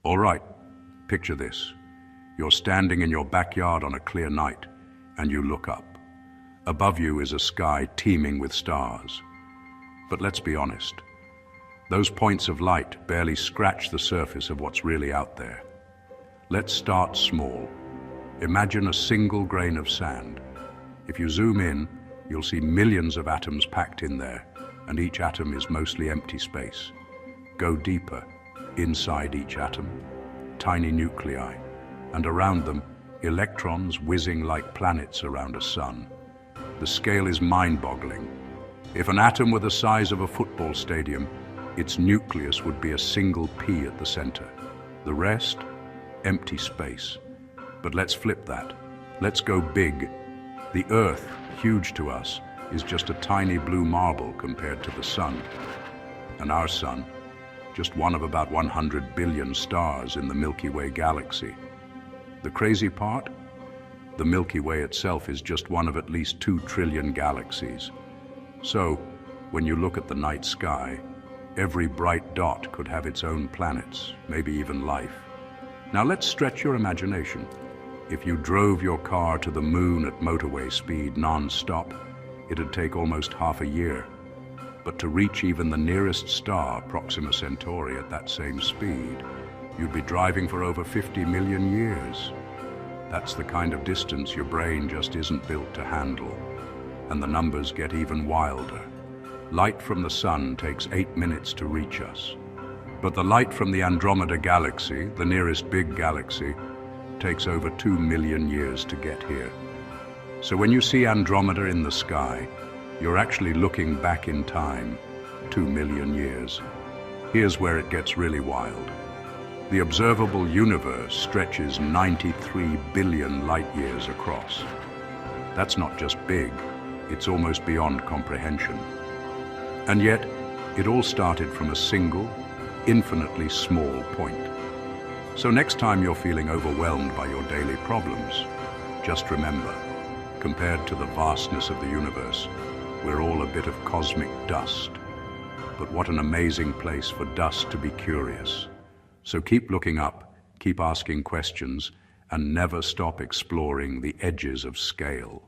All right, picture this. You're standing in your backyard on a clear night, and you look up. Above you is a sky teeming with stars. But let's be honest, those points of light barely scratch the surface of what's really out there. Let's start small. Imagine a single grain of sand. If you zoom in, you'll see millions of atoms packed in there, and each atom is mostly empty space. Go deeper. Inside each atom, tiny nuclei, and around them, electrons whizzing like planets around a sun. The scale is mind-boggling. If an atom were the size of a football stadium, its nucleus would be a single pea at the center. The rest, empty space. But let's flip that. Let's go big. The Earth, huge to us, is just a tiny blue marble compared to the sun. And our sun, just one of about 100 billion stars in the Milky Way galaxy. The crazy part? The Milky Way itself is just one of at least 2 trillion galaxies. So, when you look at the night sky, every bright dot could have its own planets, maybe even life. Now let's stretch your imagination. If you drove your car to the moon at motorway speed non-stop, it'd take almost half a year. But to reach even the nearest star, Proxima Centauri, at that same speed, you'd be driving for over 50 million years. That's the kind of distance your brain just isn't built to handle. And the numbers get even wilder. Light from the sun takes 8 minutes to reach us. But the light from the Andromeda galaxy, the nearest big galaxy, takes over 2 million years to get here. So when you see Andromeda in the sky, you're actually looking back in time, 2 million years. Here's where it gets really wild. The observable universe stretches 93 billion light years across. That's not just big, it's almost beyond comprehension. And yet, it all started from a single, infinitely small point. So next time you're feeling overwhelmed by your daily problems, just remember, compared to the vastness of the universe, we're all a bit of cosmic dust. But what an amazing place for dust to be curious. So keep looking up, keep asking questions, and never stop exploring the edges of scale.